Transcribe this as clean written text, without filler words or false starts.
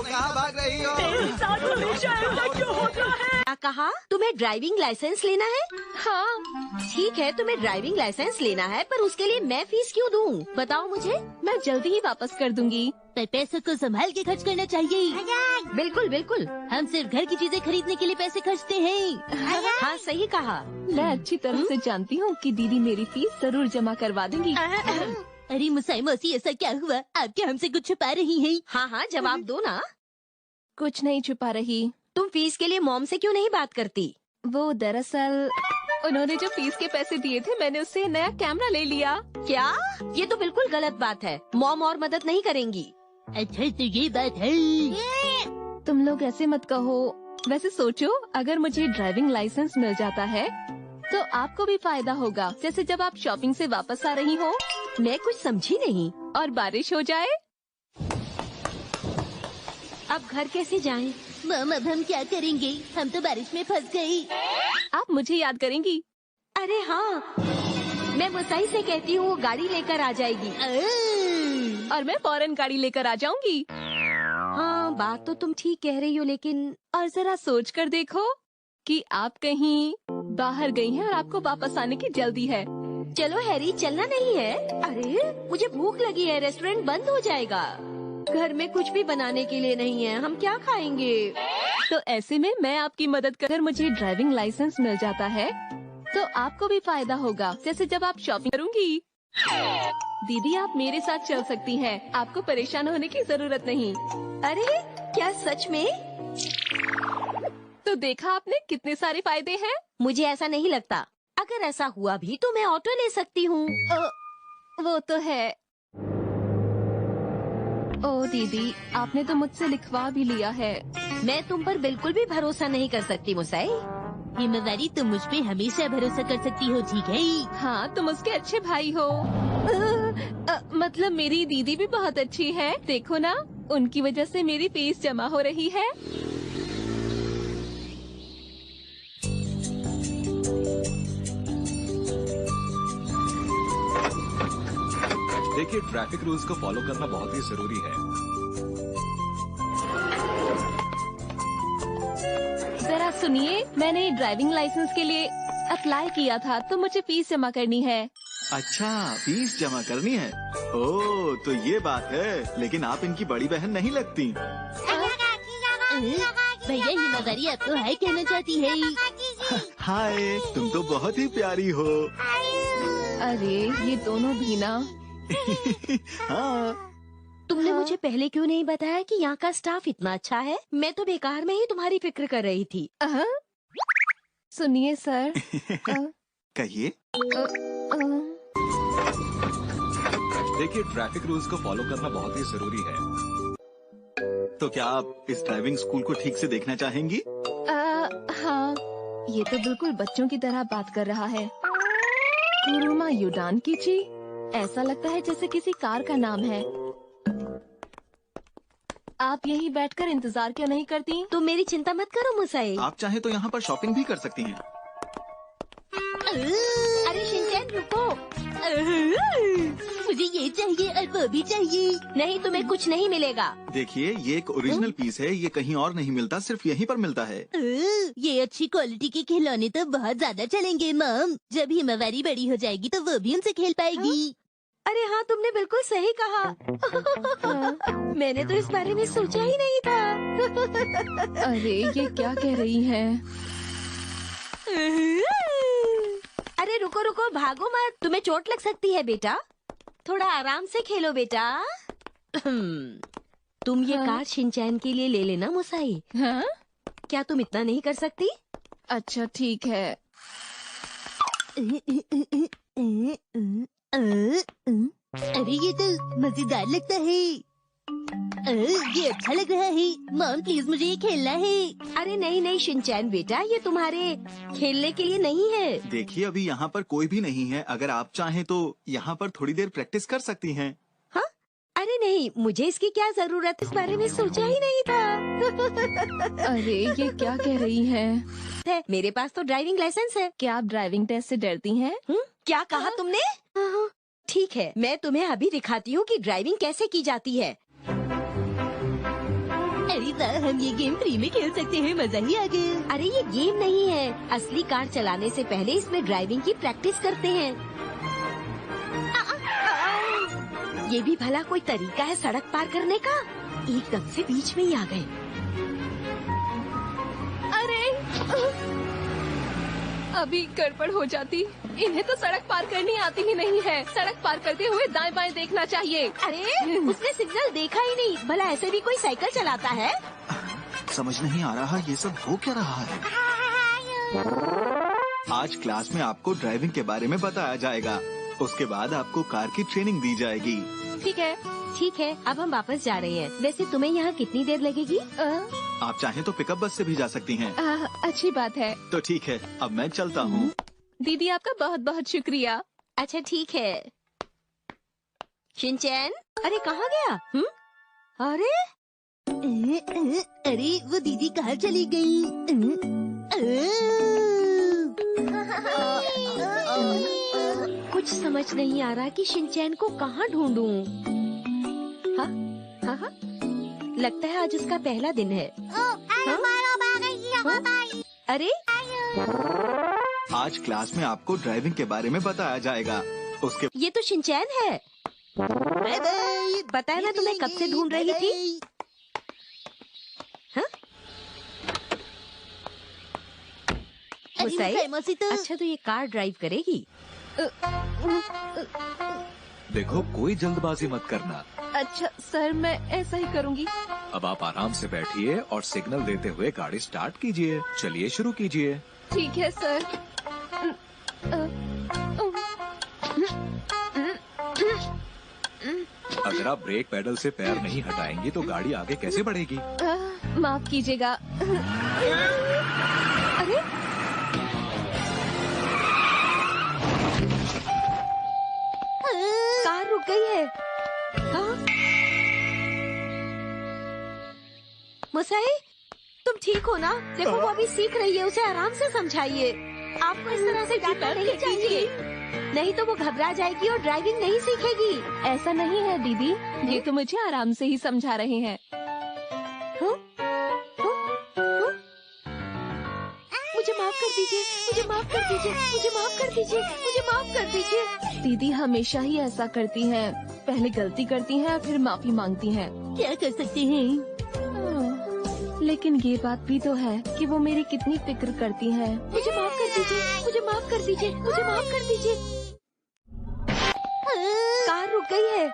कहाँ भाग रही हो? मेरे साथ हमेशा ऐसा क्यों होता है? क्या कहा? तुम्हें ड्राइविंग लाइसेंस लेना है? हाँ, ठीक है, तुम्हें ड्राइविंग लाइसेंस लेना है, पर उसके लिए मैं फीस क्यों दूँ? बताओ मुझे। मैं जल्दी ही वापस कर दूंगी। पर पैसों को संभाल के खर्च करना चाहिए। बिल्कुल बिल्कुल। हम सिर्फ घर की चीजें खरीदने के लिए पैसे खर्चते हैं। हाँ सही कहा। मैं अच्छी तरह से जानती हूँ कि दीदी मेरी फीस जरूर जमा करवा देंगी। अरे मुसाई मौसी, ऐसा क्या हुआ? आप क्या हमसे कुछ छुपा रही हैं? हाँ हाँ, जवाब दो ना। कुछ नहीं छुपा रही। तुम फीस के लिए मॉम से क्यों नहीं बात करती? वो दरअसल उन्होंने जो फीस के पैसे दिए थे, मैंने उससे नया कैमरा ले लिया। क्या? ये तो बिल्कुल गलत बात है। मॉम और मदद नहीं करेंगी। अच्छा तो ये बात है। तुम लोग ऐसे मत कहो। वैसे सोचो, अगर मुझे ड्राइविंग लाइसेंस मिल जाता है तो आपको भी फायदा होगा। जैसे जब आप शॉपिंग से वापस आ रही हो मैं कुछ समझी नहीं। और बारिश हो जाए। अब घर कैसे जाएं? मम, अब हम क्या करेंगे? हम तो बारिश में फंस गई। आप मुझे याद करेंगी। अरे हाँ, मैं मुसाई से कहती हूँ, वो गाड़ी लेकर आ जाएगी। और मैं फौरन गाड़ी लेकर आ जाऊंगी। हाँ, बात तो तुम ठीक कह रही हो, लेकिन और जरा सोच कर देखो कि आप कहीं बाहर गई हैं और आपको वापस आने की जल्दी है। चलो हैरी, चलना नहीं है? अरे मुझे भूख लगी है, रेस्टोरेंट बंद हो जाएगा। घर में कुछ भी बनाने के लिए नहीं है, हम क्या खाएंगे? तो ऐसे में मैं आपकी मदद कर, मुझे ड्राइविंग लाइसेंस मिल जाता है तो आपको भी फायदा होगा। जैसे जब आप शॉपिंग करूंगी। दीदी, आप मेरे साथ चल सकती हैं। आपको परेशान होने की जरूरत नहीं। अरे क्या सच में? तो देखा आपने कितने सारे फायदे हैं। मुझे ऐसा नहीं लगता। अगर ऐसा हुआ भी तो मैं ऑटो ले सकती हूँ। वो तो है। ओ दीदी, आपने तो मुझसे लिखवा भी लिया है। मैं तुम पर बिल्कुल भी भरोसा नहीं कर सकती मुसाई। हिमवारी, तुम मुझ पे हमेशा भरोसा कर सकती हो, ठीक है? हाँ, तुम उसके अच्छे भाई हो। मतलब मेरी दीदी भी बहुत अच्छी है। देखो ना, उनकी वजह से मेरी फीस जमा हो रही है। देखिए, ट्रैफिक रूल्स को फॉलो करना बहुत ही जरूरी है। जरा सुनिए, मैंने ड्राइविंग लाइसेंस के लिए अप्लाई किया था, तो मुझे फीस जमा करनी है। अच्छा, फीस जमा करनी है। ओह, तो ये बात है। लेकिन आप इनकी बड़ी बहन नहीं लगती। भैया, हिमवारी आपको हाय कहना चाहती है। हाय, तुम तो बहुत ही प्यारी हो। अरे ये दोनों भी ना। हाँ। तुमने हाँ। मुझे पहले क्यों नहीं बताया कि यहाँ का स्टाफ इतना अच्छा है? मैं तो बेकार में ही तुम्हारी फिक्र कर रही थी। सुनिए सर। कहिए। देखिए, ट्रैफिक रूल्स को फॉलो करना बहुत ही जरूरी है। तो क्या आप इस ड्राइविंग स्कूल को ठीक से देखना चाहेंगी? हाँ, ये तो बिल्कुल बच्चों की तरह बात कर रहा है। कुरुमा युडान कीची, ऐसा लगता है जैसे किसी कार का नाम है। आप यहीं बैठकर इंतजार क्यों नहीं करती? तुम मेरी चिंता मत करो मुसाई। आप चाहे तो यहाँ पर शॉपिंग भी कर सकती हैं। अरे शिनचैन, रुको। मुझे ये चाहिए और वो भी चाहिए। नहीं, तुम्हें कुछ नहीं मिलेगा। देखिए, ये एक ओरिजिनल पीस है। ये कहीं और नहीं मिलता, सिर्फ यहीं पर मिलता है। ये अच्छी क्वालिटी के खिलौने तो बहुत ज्यादा चलेंगे मम। जब हिमवारी बड़ी हो जाएगी तो वो भी उनसे खेल पाएगी। अरे हाँ, तुमने बिल्कुल सही कहा। मैंने तो इस बारे में सोचा ही नहीं था। अरे ये क्या कह रही है? अरे रुको रुको, भागो मत, तुम्हें चोट लग सकती है बेटा। थोड़ा आराम से खेलो बेटा। तुम ये हाँ? कार शिनचैन के लिए ले लेना मुसाई। हाँ? क्या तुम इतना नहीं कर सकती? अच्छा ठीक है। अरे ये तो मजेदार लगता है। ये अच्छा लग रहा है। मॉम प्लीज, मुझे ये खेलना है। अरे नहीं नहीं शिनचैन बेटा, ये तुम्हारे खेलने के लिए नहीं है। देखिए, अभी यहाँ पर कोई भी नहीं है। अगर आप चाहें तो यहाँ पर थोड़ी देर प्रैक्टिस कर सकती हैं। हाँ? अरे नहीं, मुझे इसकी क्या जरूरत, इस बारे में सोचा ही नहीं था। अरे ये क्या कह रही है? मेरे पास तो ड्राइविंग लाइसेंस है। क्या आप ड्राइविंग टेस्ट से डरती हैं? क्या कहा तुमने? ठीक है, मैं तुम्हें अभी दिखाती हूँ कि ड्राइविंग कैसे की जाती है। अरे वाह, हम ये गेम फ्री में खेल सकते हैं, मजा ही आ गया। अरे ये गेम नहीं है, असली कार चलाने से पहले इसमें ड्राइविंग की प्रैक्टिस करते हैं। ये भी भला कोई तरीका है सड़क पार करने का? एकदम से बीच में ही आ गए। अरे अभी गड़बड़ हो जाती। इन्हें तो सड़क पार करनी आती ही नहीं है। सड़क पार करते हुए दाएं बाएं देखना चाहिए। अरे उसने सिग्नल देखा ही नहीं। भला ऐसे भी कोई साइकिल चलाता है? समझ नहीं आ रहा ये सब हो क्या रहा है। आज क्लास में आपको ड्राइविंग के बारे में बताया जाएगा। उसके बाद आपको कार की ट्रेनिंग दी जाएगी। ठीक है। ठीक है, अब हम वापस जा रहे हैं। वैसे तुम्हें यहाँ कितनी देर लगेगी? आप चाहें तो पिकअप बस से भी जा सकती हैं। अच्छी बात है। तो ठीक है, अब मैं चलता हूँ। दीदी आपका बहुत बहुत शुक्रिया। अच्छा ठीक है। शिनचैन, अरे कहाँ गया? अरे अरे वो दीदी कहाँ चली गई? कुछ समझ नहीं आ रहा कि शिनचैन को कहाँ ढूंढूं। हाँ हाँ हाँ, लगता है आज उसका पहला दिन है। अरे आज क्लास में आपको ड्राइविंग के बारे में बताया जाएगा। उसके ये तो शिनचैन है। Bye bye. बताया ना तुम्हें कब से ढूंढ रही थी। हाँ? मुसाई, मौसी तो अच्छा तो ये कार ड्राइव करेगी? देखो कोई जल्दबाजी मत करना। अच्छा सर, मैं ऐसा ही करूँगी। अब आप आराम से बैठिए और सिग्नल देते हुए गाड़ी स्टार्ट कीजिए। चलिए शुरू कीजिए। ठीक है सर। अगर आप ब्रेक पेडल से पैर नहीं हटाएंगी तो गाड़ी आगे कैसे बढ़ेगी। माफ कीजिएगा। अरे कार रुक गई है। हाँ? मुसाई, तुम ठीक हो ना? देखो वो अभी सीख रही है, उसे आराम से समझाइए। आपको इस तरह से डांटना नहीं चाहिए, नहीं तो वो घबरा जाएगी और ड्राइविंग नहीं सीखेगी। ऐसा नहीं है दीदी, ये तो मुझे आराम से ही समझा रहे हैं। मुझे माफ कर दीजिए, मुझे माफ कर दीजिए, मुझे माफ कर दीजिए, मुझे माफ कर दीजिए। दीदी हमेशा ही ऐसा करती हैं। पहले गलती करती हैं फिर माफी मांगती हैं। क्या कर सकते हैं? लेकिन ये बात भी तो है कि वो मेरी कितनी फिक्र करती हैं। मुझे माफ कर दीजिए, मुझे माफ कर दीजिए, मुझे माफ कर दीजिए। कार रुक गई है।